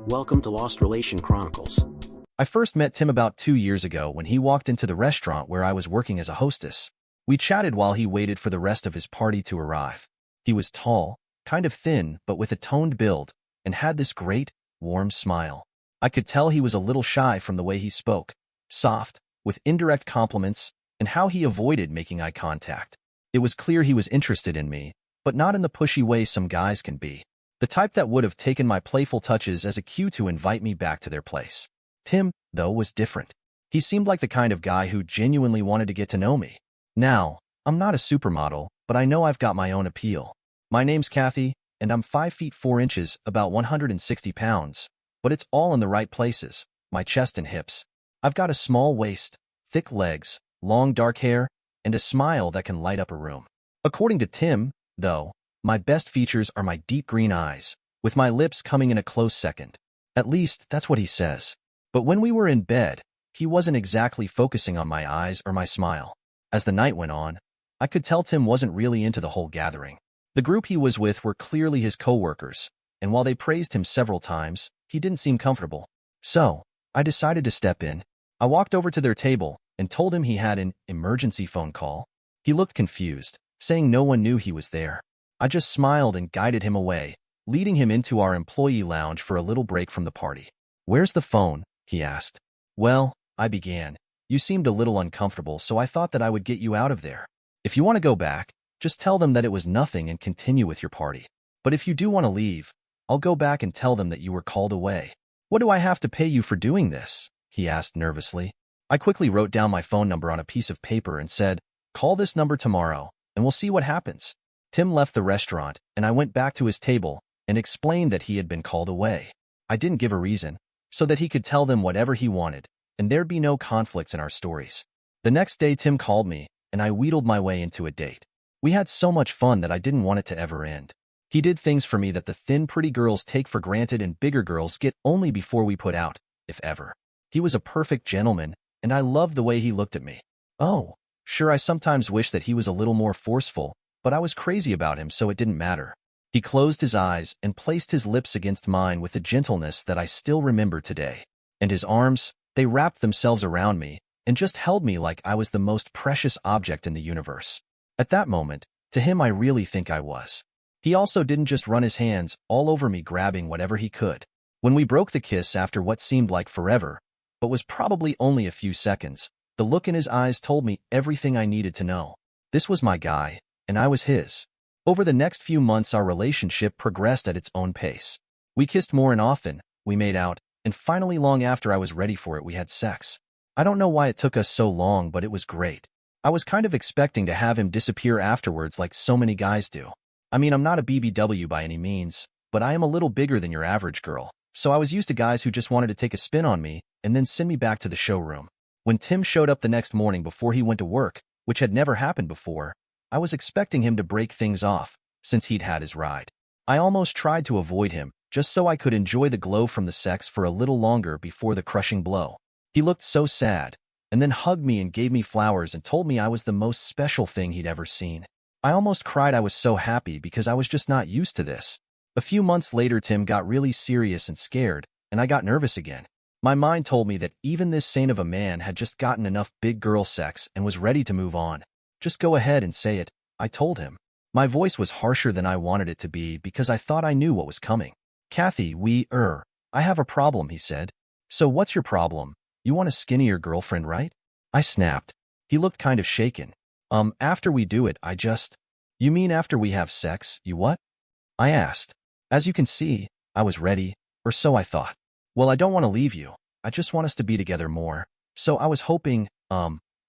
Welcome to Lost Relation Chronicles. I first met Tim about 2 years ago when he walked into the restaurant where I was working as a hostess. We chatted while he waited for the rest of his party to arrive. He was tall, kind of thin, but with a toned build, and had this great, warm smile. I could tell he was a little shy from the way he spoke, soft, with indirect compliments, and how he avoided making eye contact. It was clear he was interested in me, but not in the pushy way some guys can be. The type that would have taken my playful touches as a cue to invite me back to their place. Tim, though, was different. He seemed like the kind of guy who genuinely wanted to get to know me. Now, I'm not a supermodel, but I know I've got my own appeal. My name's Kathy, and I'm 5 feet 4 inches, about 160 pounds, but it's all in the right places, my chest and hips. I've got a small waist, thick legs, long dark hair, and a smile that can light up a room. According to Tim, though, my best features are my deep green eyes, with my lips coming in a close second. At least, that's what he says. But when we were in bed, he wasn't exactly focusing on my eyes or my smile. As the night went on, I could tell Tim wasn't really into the whole gathering. The group he was with were clearly his co-workers, and while they praised him several times, he didn't seem comfortable. So, I decided to step in. I walked over to their table and told him he had an emergency phone call. He looked confused, saying no one knew he was there. I just smiled and guided him away, leading him into our employee lounge for a little break from the party. "Where's the phone?" he asked. "Well," I began, "you seemed a little uncomfortable, so I thought that I would get you out of there. If you want to go back, just tell them that it was nothing and continue with your party. But if you do want to leave, I'll go back and tell them that you were called away." "What do I have to pay you for doing this?" he asked nervously. I quickly wrote down my phone number on a piece of paper and said, "Call this number tomorrow, and we'll see what happens." Tim left the restaurant, and I went back to his table and explained that he had been called away. I didn't give a reason, so that he could tell them whatever he wanted, and there'd be no conflicts in our stories. The next day Tim called me, and I wheedled my way into a date. We had so much fun that I didn't want it to ever end. He did things for me that the thin, pretty girls take for granted and bigger girls get only before we put out, if ever. He was a perfect gentleman, and I loved the way he looked at me. Oh, sure, I sometimes wish that he was a little more forceful, but I was crazy about him, so it didn't matter. He closed his eyes and placed his lips against mine with a gentleness that I still remember today. And his arms, they wrapped themselves around me and just held me like I was the most precious object in the universe. At that moment, to him I really think I was. He also didn't just run his hands all over me grabbing whatever he could. When we broke the kiss after what seemed like forever, but was probably only a few seconds, the look in his eyes told me everything I needed to know. This was my guy, and I was his. Over the next few months our relationship progressed at its own pace. We kissed more and often, we made out, and finally long after I was ready for it we had sex. I don't know why it took us so long, but it was great. I was kind of expecting to have him disappear afterwards like so many guys do. I mean, I'm not a BBW by any means, but I am a little bigger than your average girl, so I was used to guys who just wanted to take a spin on me and then send me back to the showroom. When Tim showed up the next morning before he went to work, which had never happened before, I was expecting him to break things off, since he'd had his ride. I almost tried to avoid him, just so I could enjoy the glow from the sex for a little longer before the crushing blow. He looked so sad, and then hugged me and gave me flowers and told me I was the most special thing he'd ever seen. I almost cried. I was so happy because I was just not used to this. A few months later Tim got really serious and scared, and I got nervous again. My mind told me that even this saint of a man had just gotten enough big girl sex and was ready to move on. "Just go ahead and say it," I told him. My voice was harsher than I wanted it to be because I thought I knew what was coming. "Kathy, I have a problem," he said. "So what's your problem? You want a skinnier girlfriend, right?" I snapped. He looked kind of shaken. After we do it, You mean after we have sex, you what?" I asked. As you can see, I was ready, or so I thought. "Well, I don't want to leave you. I just want us to be together more. So I was hoping,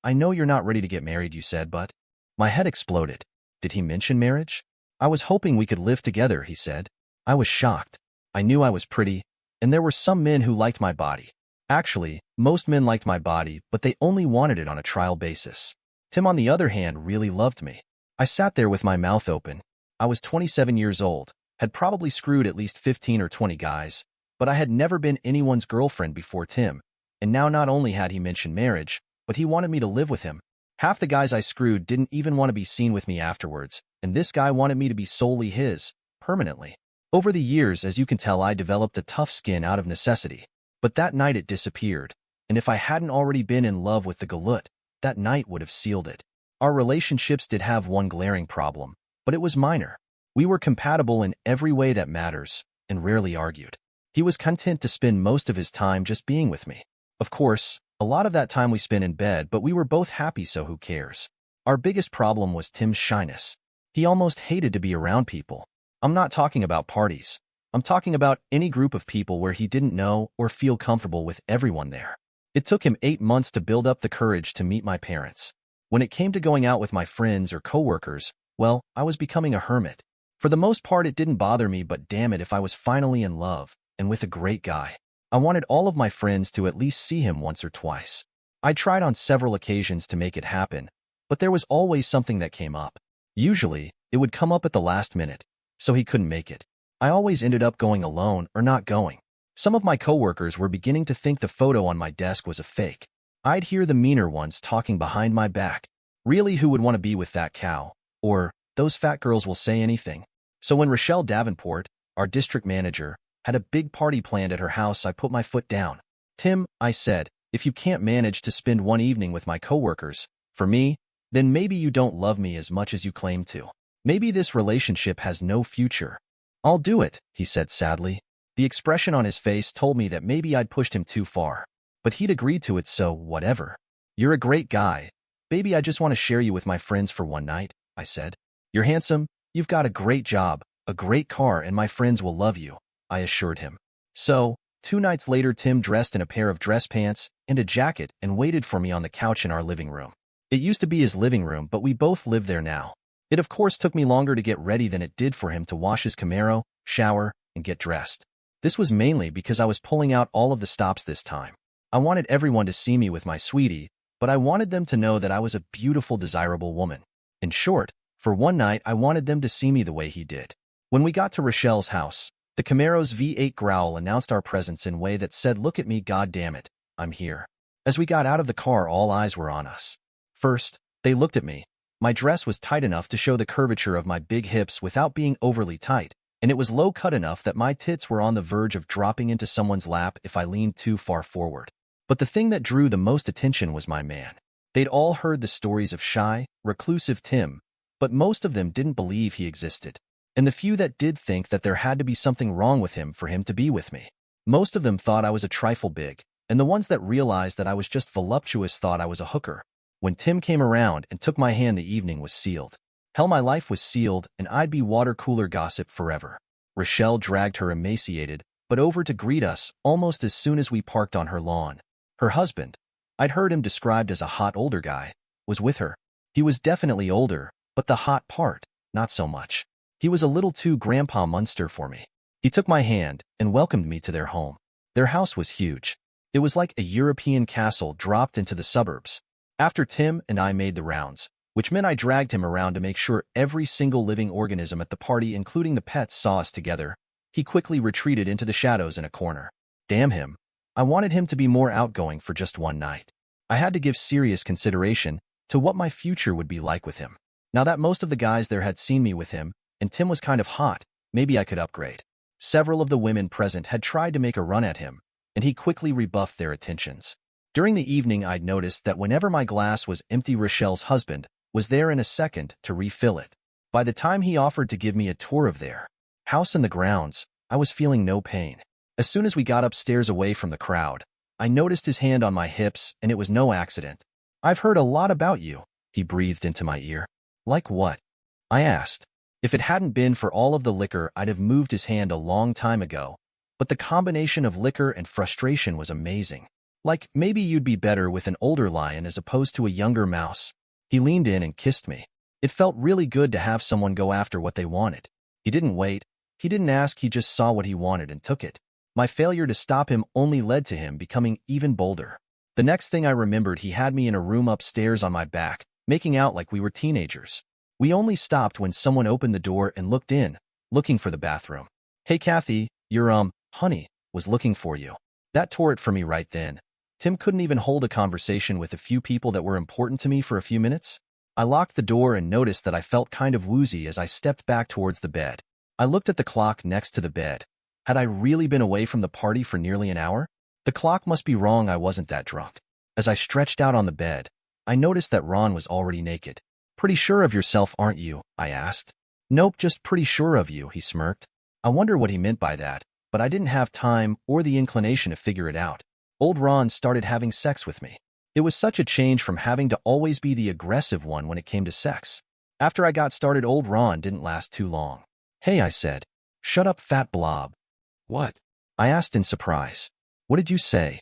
I know you're not ready to get married, you said, but..." My head exploded. Did he mention marriage? "I was hoping we could live together," he said. I was shocked. I knew I was pretty, and there were some men who liked my body. Actually, most men liked my body, but they only wanted it on a trial basis. Tim, on the other hand, really loved me. I sat there with my mouth open. I was 27 years old, had probably screwed at least 15 or 20 guys, but I had never been anyone's girlfriend before Tim, and now not only had he mentioned marriage, but he wanted me to live with him. Half the guys I screwed didn't even want to be seen with me afterwards, and this guy wanted me to be solely his, permanently. Over the years, as you can tell, I developed a tough skin out of necessity. But that night it disappeared, and if I hadn't already been in love with the galut, that night would have sealed it. Our relationships did have one glaring problem, but it was minor. We were compatible in every way that matters, and rarely argued. He was content to spend most of his time just being with me. Of course, a lot of that time we spent in bed, but we were both happy, so who cares? Our biggest problem was Tim's shyness. He almost hated to be around people. I'm not talking about parties. I'm talking about any group of people where he didn't know or feel comfortable with everyone there. It took him 8 months to build up the courage to meet my parents. When it came to going out with my friends or coworkers, well, I was becoming a hermit. For the most part, it didn't bother me, but damn it if I was finally in love, and with a great guy. I wanted all of my friends to at least see him once or twice. I tried on several occasions to make it happen, but there was always something that came up. Usually, it would come up at the last minute, so he couldn't make it. I always ended up going alone or not going. Some of my coworkers were beginning to think the photo on my desk was a fake. I'd hear the meaner ones talking behind my back. Really, who would want to be with that cow? Or, those fat girls will say anything. So when Rochelle Davenport, our district manager, had a big party planned at her house, I put my foot down. Tim, I said, if you can't manage to spend one evening with my coworkers, for me, then maybe you don't love me as much as you claim to. Maybe this relationship has no future. I'll do it, he said sadly. The expression on his face told me that maybe I'd pushed him too far. But he'd agreed to it, so whatever. You're a great guy. Baby, I just want to share you with my friends for one night, I said. You're handsome, you've got a great job, a great car, and my friends will love you, I assured him. So, 2 nights later, Tim dressed in a pair of dress pants and a jacket and waited for me on the couch in our living room. It used to be his living room, but we both live there now. It of course took me longer to get ready than it did for him to wash his Camaro, shower, and get dressed. This was mainly because I was pulling out all of the stops this time. I wanted everyone to see me with my sweetie, but I wanted them to know that I was a beautiful, desirable woman. In short, for one night I wanted them to see me the way he did. When we got to Rochelle's house, the Camaro's V8 growl announced our presence in a way that said, "Look at me, god damn it, I'm here." As we got out of the car, all eyes were on us. First, they looked at me. My dress was tight enough to show the curvature of my big hips without being overly tight, and it was low-cut enough that my tits were on the verge of dropping into someone's lap if I leaned too far forward. But the thing that drew the most attention was my man. They'd all heard the stories of shy, reclusive Tim, but most of them didn't believe he existed. And the few that did think that there had to be something wrong with him for him to be with me. Most of them thought I was a trifle big, and the ones that realized that I was just voluptuous thought I was a hooker. When Tim came around and took my hand, the evening was sealed. Hell, my life was sealed, and I'd be water cooler gossip forever. Rochelle dragged her emaciated, but over to greet us almost as soon as we parked on her lawn. Her husband, I'd heard him described as a hot older guy, was with her. He was definitely older, but the hot part, not so much. He was a little too Grandpa Munster for me. He took my hand and welcomed me to their home. Their house was huge. It was like a European castle dropped into the suburbs. After Tim and I made the rounds, which meant I dragged him around to make sure every single living organism at the party, including the pets, saw us together, he quickly retreated into the shadows in a corner. Damn him. I wanted him to be more outgoing for just one night. I had to give serious consideration to what my future would be like with him. Now that most of the guys there had seen me with him, and Tim was kind of hot, maybe I could upgrade. Several of the women present had tried to make a run at him, and he quickly rebuffed their attentions. During the evening, I'd noticed that whenever my glass was empty, Rochelle's husband was there in a second to refill it. By the time he offered to give me a tour of their house and the grounds, I was feeling no pain. As soon as we got upstairs away from the crowd, I noticed his hand on my hips, and it was no accident. "I've heard a lot about you," he breathed into my ear. "Like what?" I asked. If it hadn't been for all of the liquor, I'd have moved his hand a long time ago, but the combination of liquor and frustration was amazing. Like, maybe you'd be better with an older lion as opposed to a younger mouse. He leaned in and kissed me. It felt really good to have someone go after what they wanted. He didn't wait. He didn't ask. He just saw what he wanted and took it. My failure to stop him only led to him becoming even bolder. The next thing I remembered, he had me in a room upstairs on my back, making out like we were teenagers. We only stopped when someone opened the door and looked in, looking for the bathroom. "Hey, Kathy, your, honey, was looking for you." That tore it for me right then. Tim couldn't even hold a conversation with a few people that were important to me for a few minutes. I locked the door and noticed that I felt kind of woozy as I stepped back towards the bed. I looked at the clock next to the bed. Had I really been away from the party for nearly an hour? The clock must be wrong. I wasn't that drunk. As I stretched out on the bed, I noticed that Ron was already naked. Pretty sure of yourself, aren't you? I asked. Nope, just pretty sure of you, he smirked. I wonder what he meant by that, but I didn't have time or the inclination to figure it out. Old Ron started having sex with me. It was such a change from having to always be the aggressive one when it came to sex. After I got started, old Ron didn't last too long. Hey, I said. Shut up, fat blob. What? I asked in surprise. What did you say?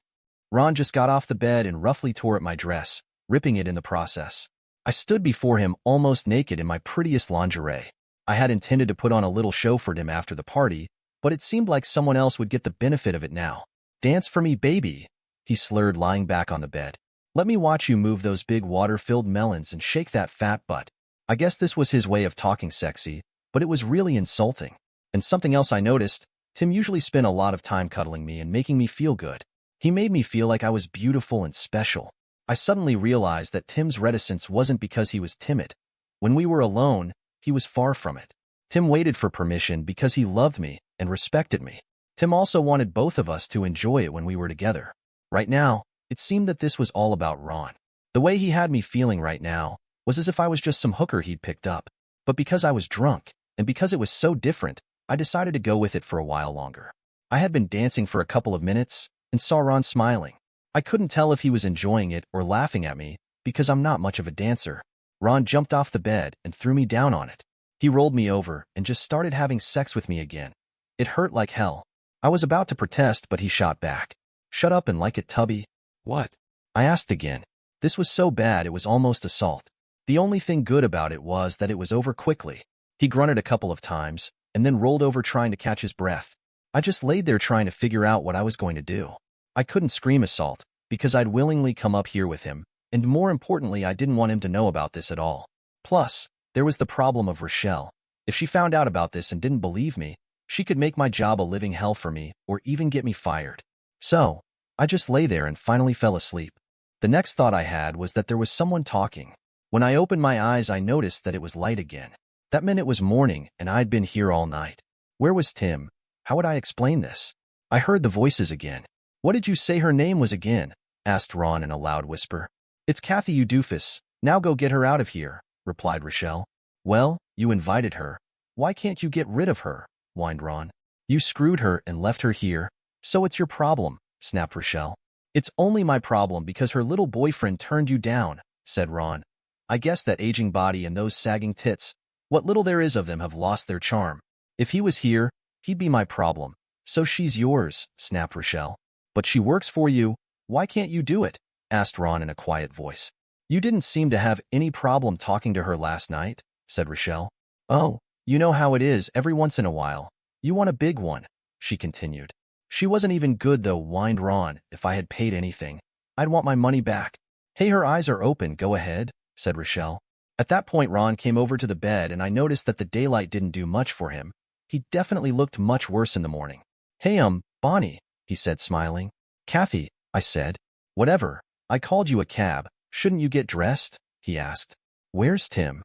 Ron just got off the bed and roughly tore at my dress, ripping it in the process. I stood before him almost naked in my prettiest lingerie. I had intended to put on a little show for him after the party, but it seemed like someone else would get the benefit of it now. Dance for me, baby, he slurred, lying back on the bed. Let me watch you move those big water-filled melons and shake that fat butt. I guess this was his way of talking sexy, but it was really insulting. And something else I noticed, Tim usually spent a lot of time cuddling me and making me feel good. He made me feel like I was beautiful and special. I suddenly realized that Tim's reticence wasn't because he was timid. When we were alone, he was far from it. Tim waited for permission because he loved me and respected me. Tim also wanted both of us to enjoy it when we were together. Right now, it seemed that this was all about Ron. The way he had me feeling right now was as if I was just some hooker he'd picked up. But because I was drunk, and because it was so different, I decided to go with it for a while longer. I had been dancing for a couple of minutes and saw Ron smiling. I couldn't tell if he was enjoying it or laughing at me because I'm not much of a dancer. Ron jumped off the bed and threw me down on it. He rolled me over and just started having sex with me again. It hurt like hell. I was about to protest, but he shot back. Shut up and like it, Tubby. What? I asked again. This was so bad it was almost assault. The only thing good about it was that it was over quickly. He grunted a couple of times and then rolled over trying to catch his breath. I just laid there trying to figure out what I was going to do. I couldn't scream assault because I'd willingly come up here with him, and more importantly, I didn't want him to know about this at all. Plus, there was the problem of Rochelle. If she found out about this and didn't believe me, she could make my job a living hell for me or even get me fired. So, I just lay there and finally fell asleep. The next thought I had was that there was someone talking. When I opened my eyes, I noticed that it was light again. That meant it was morning and I'd been here all night. Where was Tim? How would I explain this? I heard the voices again. What did you say her name was again? Asked Ron in a loud whisper. It's Kathy, you doofus. Now go get her out of here, replied Rochelle. Well, you invited her. Why can't you get rid of her? Whined Ron. You screwed her and left her here, so it's your problem, snapped Rochelle. It's only my problem because her little boyfriend turned you down, said Ron. I guess that aging body and those sagging tits, what little there is of them, have lost their charm. If he was here, he'd be my problem. So she's yours, snapped Rochelle. But she works for you. Why can't you do it? Asked Ron in a quiet voice. You didn't seem to have any problem talking to her last night, said Rochelle. Oh, you know how it is every once in a while. You want a big one, she continued. She wasn't even good though, whined Ron. If I had paid anything, I'd want my money back. Hey, her eyes are open, go ahead, said Rochelle. At that point, Ron came over to the bed and I noticed that the daylight didn't do much for him. He definitely looked much worse in the morning. Hey, Bonnie, he said, smiling. Kathy, I said. Whatever. I called you a cab. Shouldn't you get dressed? He asked. Where's Tim?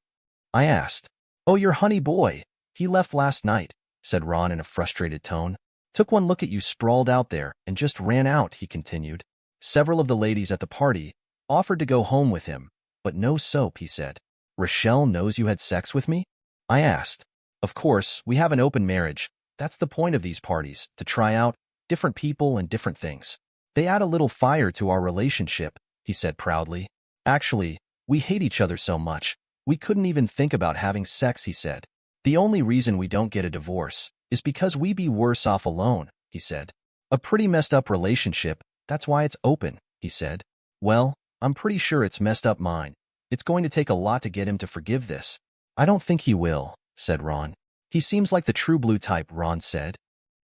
I asked. Oh, your honey boy. He left last night, said Ron in a frustrated tone. Took one look at you sprawled out there and just ran out, he continued. Several of the ladies at the party offered to go home with him, but no soap, he said. Rochelle knows you had sex with me? I asked. Of course, we have an open marriage. That's the point of these parties, to try out different people and different things. They add a little fire to our relationship, he said proudly. Actually, we hate each other so much. We couldn't even think about having sex, he said. The only reason we don't get a divorce is because we'd be worse off alone, he said. A pretty messed up relationship, that's why it's open, he said. Well, I'm pretty sure it's messed up mine. It's going to take a lot to get him to forgive this. I don't think he will, said Ron. He seems like the true blue type, Ron said.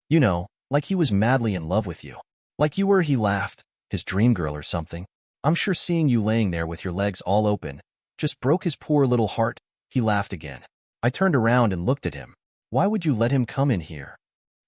You know, like he was madly in love with you. Like you were, he laughed, his dream girl or something. I'm sure seeing you laying there with your legs all open just broke his poor little heart. He laughed again. I turned around and looked at him. Why would you let him come in here?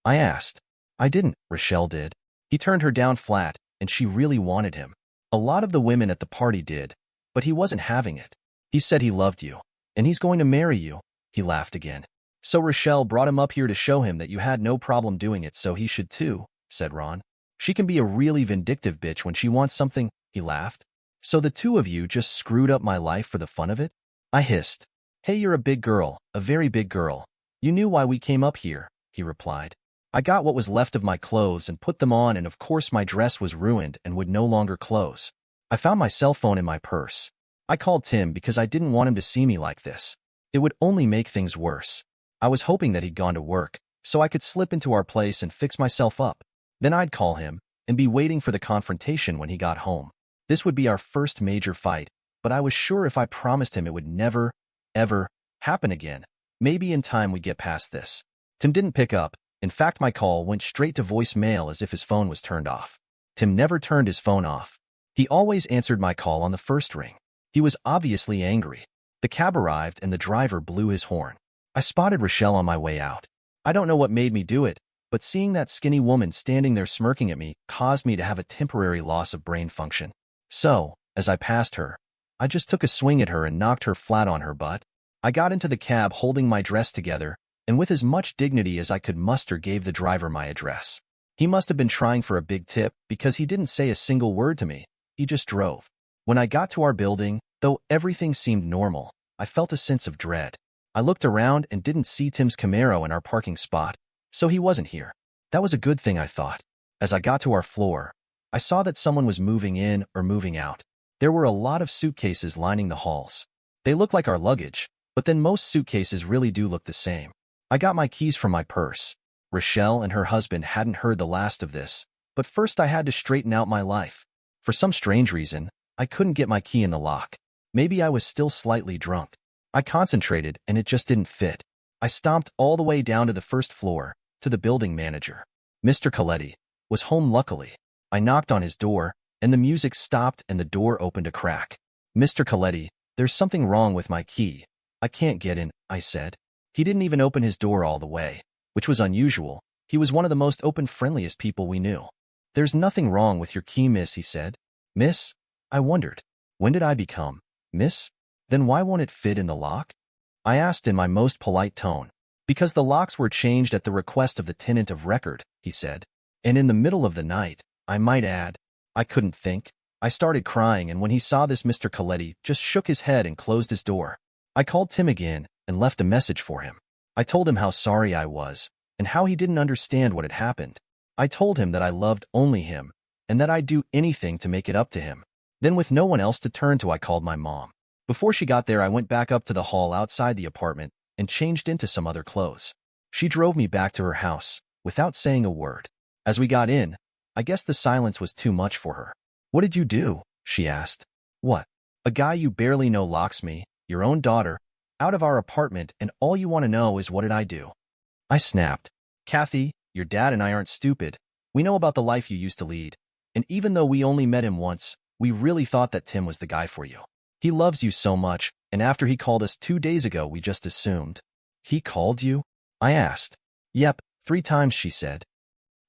I asked. I didn't, Rochelle did. He turned her down flat, and she really wanted him. A lot of the women at the party did, but he wasn't having it. He said he loved you, and he's going to marry you. He laughed again. So Rochelle brought him up here to show him that you had no problem doing it, so he should too, said Ron. She can be a really vindictive bitch when she wants something, he laughed. So the two of you just screwed up my life for the fun of it? I hissed. Hey, you're a big girl, a very big girl. You knew why we came up here, he replied. I got what was left of my clothes and put them on, and of course my dress was ruined and would no longer close. I found my cell phone in my purse. I called Tim because I didn't want him to see me like this. It would only make things worse. I was hoping that he'd gone to work, so I could slip into our place and fix myself up. Then I'd call him and be waiting for the confrontation when he got home. This would be our first major fight, but I was sure if I promised him it would never, ever happen again. Maybe in time we'd get past this. Tim didn't pick up. In fact, my call went straight to voicemail as if his phone was turned off. Tim never turned his phone off. He always answered my call on the first ring. He was obviously angry. The cab arrived and the driver blew his horn. I spotted Rochelle on my way out. I don't know what made me do it, but seeing that skinny woman standing there smirking at me caused me to have a temporary loss of brain function. So, as I passed her, I just took a swing at her and knocked her flat on her butt. I got into the cab holding my dress together, and with as much dignity as I could muster gave the driver my address. He must have been trying for a big tip because he didn't say a single word to me. He just drove. When I got to our building, though everything seemed normal, I felt a sense of dread. I looked around and didn't see Tim's Camaro in our parking spot, so he wasn't here. That was a good thing, I thought. As I got to our floor, I saw that someone was moving in or moving out. There were a lot of suitcases lining the halls. They looked like our luggage, but then most suitcases really do look the same. I got my keys from my purse. Rochelle and her husband hadn't heard the last of this, but first I had to straighten out my life. For some strange reason, I couldn't get my key in the lock. Maybe I was still slightly drunk. I concentrated and it just didn't fit. I stomped all the way down to the first floor, to the building manager. Mr. Coletti was home luckily. I knocked on his door, and the music stopped and the door opened a crack. Mr. Coletti, there's something wrong with my key. I can't get in, I said. He didn't even open his door all the way, which was unusual. He was one of the most open, friendliest people we knew. There's nothing wrong with your key, miss, he said. Miss? I wondered. When did I become miss? Then why won't it fit in the lock? I asked in my most polite tone. Because the locks were changed at the request of the tenant of record, he said. And in the middle of the night, I might add. I couldn't think. I started crying, and when he saw this, Mr. Coletti just shook his head and closed his door. I called Tim again and left a message for him. I told him how sorry I was and how he didn't understand what had happened. I told him that I loved only him and that I'd do anything to make it up to him. Then with no one else to turn to, I called my mom. Before she got there, I went back up to the hall outside the apartment and changed into some other clothes. She drove me back to her house without saying a word. As we got in, I guess the silence was too much for her. What did you do? She asked. What? A guy you barely know locks me, your own daughter, out of our apartment, and all you want to know is what did I do? I snapped. Kathy, your dad and I aren't stupid. We know about the life you used to lead. And even though we only met him once, we really thought that Tim was the guy for you. He loves you so much, and after he called us 2 days ago, we just assumed. He called you? I asked. Yep, 3 times, she said.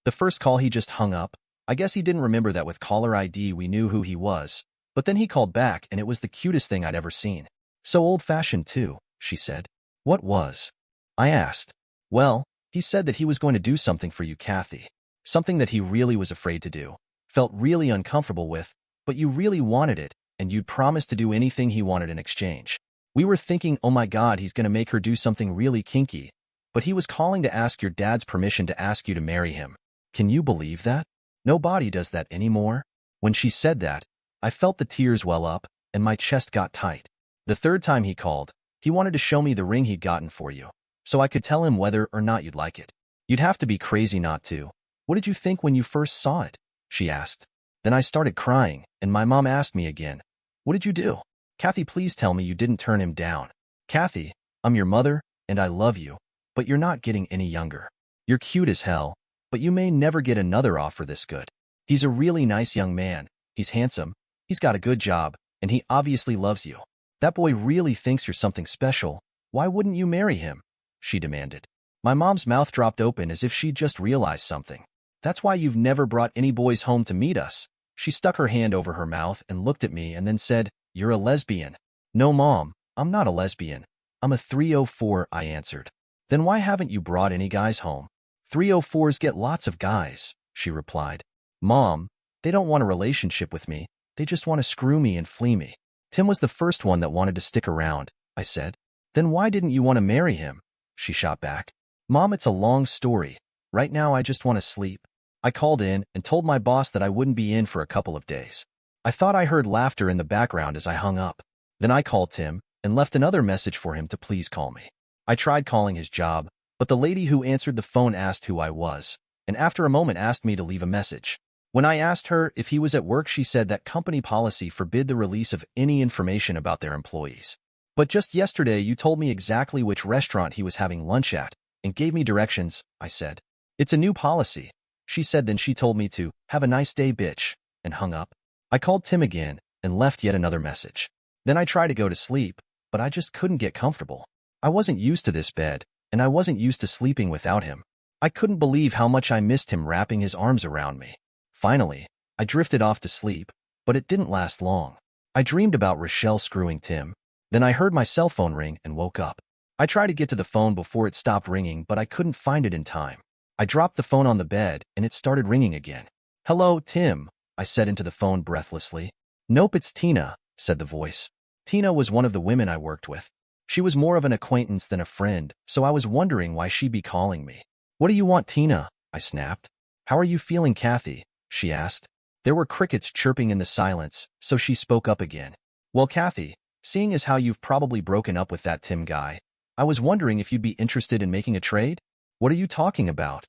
The first call he just hung up. I guess he didn't remember that with caller ID we knew who he was. But then he called back, and it was the cutest thing I'd ever seen. So old-fashioned too, she said. What was? I asked. Well, he said that he was going to do something for you, Kathy. Something that he really was afraid to do. Felt really uncomfortable with, but you really wanted it, and you'd promised to do anything he wanted in exchange. We were thinking, oh my God, he's going to make her do something really kinky. But he was calling to ask your dad's permission to ask you to marry him. Can you believe that? Nobody does that anymore. When she said that, I felt the tears well up, and my chest got tight. The third time he called, he wanted to show me the ring he'd gotten for you, so I could tell him whether or not you'd like it. You'd have to be crazy not to. What did you think when you first saw it? She asked. Then I started crying, and my mom asked me again, what did you do? Kathy, please tell me you didn't turn him down. Kathy, I'm your mother, and I love you, but you're not getting any younger. You're cute as hell, but you may never get another offer this good. He's a really nice young man. He's handsome. He's got a good job, and he obviously loves you. That boy really thinks you're something special. Why wouldn't you marry him? She demanded. My mom's mouth dropped open as if she'd just realized something. That's why you've never brought any boys home to meet us. She stuck her hand over her mouth and looked at me and then said, You're a lesbian. No, Mom, I'm not a lesbian. I'm a 304, I answered. Then why haven't you brought any guys home? 304s get lots of guys, she replied. Mom, they don't want a relationship with me. They just want to screw me and flee me. Tim was the first one that wanted to stick around, I said. Then why didn't you want to marry him? She shot back. Mom, it's a long story. Right now I just want to sleep. I called in and told my boss that I wouldn't be in for a couple of days. I thought I heard laughter in the background as I hung up. Then I called Tim and left another message for him to please call me. I tried calling his job, but the lady who answered the phone asked who I was, and after a moment asked me to leave a message. When I asked her if he was at work, she said that company policy forbid the release of any information about their employees. But just yesterday you told me exactly which restaurant he was having lunch at and gave me directions, I said. It's a new policy, she said. Then she told me to have a nice day, bitch, and hung up. I called Tim again and left yet another message. Then I tried to go to sleep, but I just couldn't get comfortable. I wasn't used to this bed, and I wasn't used to sleeping without him. I couldn't believe how much I missed him wrapping his arms around me. Finally, I drifted off to sleep, but it didn't last long. I dreamed about Rochelle screwing Tim. Then I heard my cell phone ring and woke up. I tried to get to the phone before it stopped ringing, but I couldn't find it in time. I dropped the phone on the bed, and it started ringing again. Hello, Tim, I said into the phone breathlessly. Nope, it's Tina, said the voice. Tina was one of the women I worked with. She was more of an acquaintance than a friend, so I was wondering why she'd be calling me. What do you want, Tina? I snapped. How are you feeling, Kathy? She asked. There were crickets chirping in the silence, so she spoke up again. Well, Kathy, seeing as how you've probably broken up with that Tim guy, I was wondering if you'd be interested in making a trade? What are you talking about?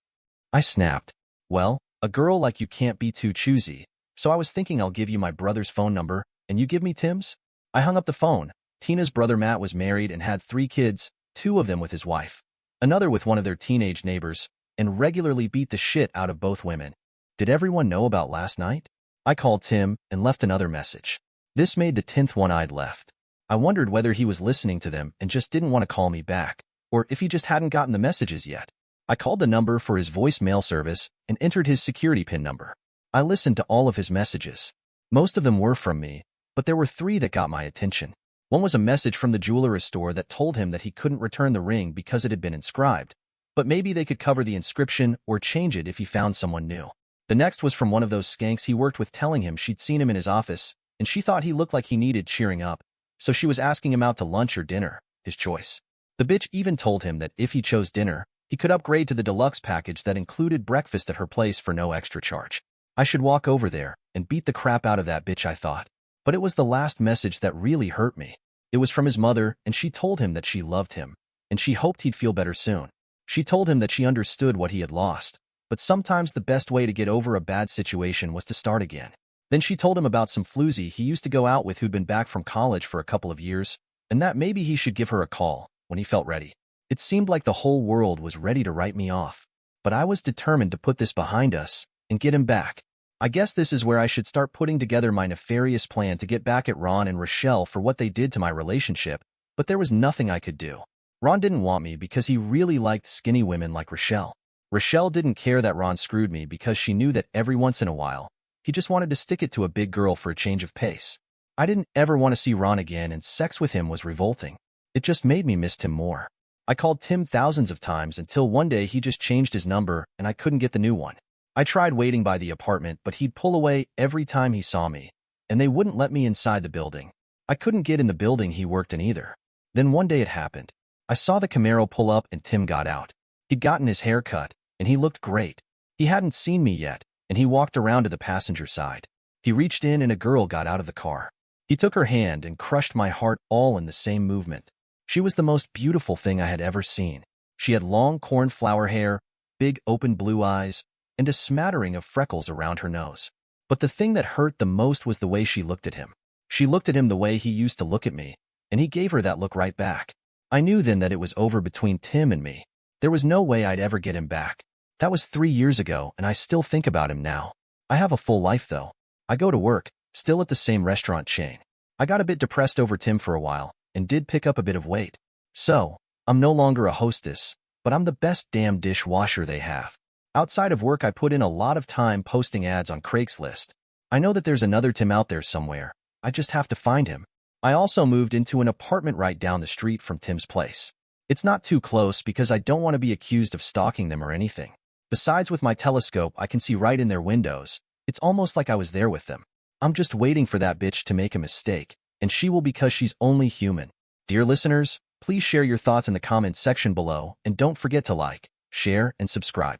I snapped. Well, a girl like you can't be too choosy, so I was thinking I'll give you my brother's phone number, and you give me Tim's? I hung up the phone. Tina's brother Matt was married and had 3 kids, 2 of them with his wife, another with one of their teenage neighbors, and regularly beat the shit out of both women. Did everyone know about last night? I called Tim and left another message. This made the 10th one I'd left. I wondered whether he was listening to them and just didn't want to call me back, or if he just hadn't gotten the messages yet. I called the number for his voicemail service and entered his security PIN number. I listened to all of his messages. Most of them were from me, but there were 3 that got my attention. One was a message from the jewelry store that told him that he couldn't return the ring because it had been inscribed, but maybe they could cover the inscription or change it if he found someone new. The next was from one of those skanks he worked with telling him she'd seen him in his office, and she thought he looked like he needed cheering up, so she was asking him out to lunch or dinner, his choice. The bitch even told him that if he chose dinner, he could upgrade to the deluxe package that included breakfast at her place for no extra charge. I should walk over there and beat the crap out of that bitch, I thought. But it was the last message that really hurt me. It was from his mother, and she told him that she loved him, and she hoped he'd feel better soon. She told him that she understood what he had lost, but sometimes the best way to get over a bad situation was to start again. Then she told him about some floozy he used to go out with who'd been back from college for a couple of years, and that maybe he should give her a call when he felt ready. It seemed like the whole world was ready to write me off, but I was determined to put this behind us and get him back. I guess this is where I should start putting together my nefarious plan to get back at Ron and Rochelle for what they did to my relationship, but there was nothing I could do. Ron didn't want me because he really liked skinny women like Rochelle. Rochelle didn't care that Ron screwed me because she knew that every once in a while, he just wanted to stick it to a big girl for a change of pace. I didn't ever want to see Ron again, and sex with him was revolting. It just made me miss Tim more. I called Tim thousands of times until one day he just changed his number and I couldn't get the new one. I tried waiting by the apartment, but he'd pull away every time he saw me, and they wouldn't let me inside the building. I couldn't get in the building he worked in either. Then one day it happened. I saw the Camaro pull up and Tim got out. He'd gotten his hair cut, and he looked great. He hadn't seen me yet, and he walked around to the passenger side. He reached in and a girl got out of the car. He took her hand and crushed my heart all in the same movement. She was the most beautiful thing I had ever seen. She had long cornflower hair, big open blue eyes, and a smattering of freckles around her nose. But the thing that hurt the most was the way she looked at him. She looked at him the way he used to look at me, and he gave her that look right back. I knew then that it was over between Tim and me. There was no way I'd ever get him back. That was 3 years ago, and I still think about him now. I have a full life, though. I go to work, still at the same restaurant chain. I got a bit depressed over Tim for a while, and did pick up a bit of weight. So, I'm no longer a hostess, but I'm the best damn dishwasher they have. Outside of work, I put in a lot of time posting ads on Craigslist. I know that there's another Tim out there somewhere. I just have to find him. I also moved into an apartment right down the street from Tim's place. It's not too close because I don't want to be accused of stalking them or anything. Besides, with my telescope, I can see right in their windows. It's almost like I was there with them. I'm just waiting for that bitch to make a mistake, and she will because she's only human. Dear listeners, please share your thoughts in the comments section below, and don't forget to like, share, and subscribe.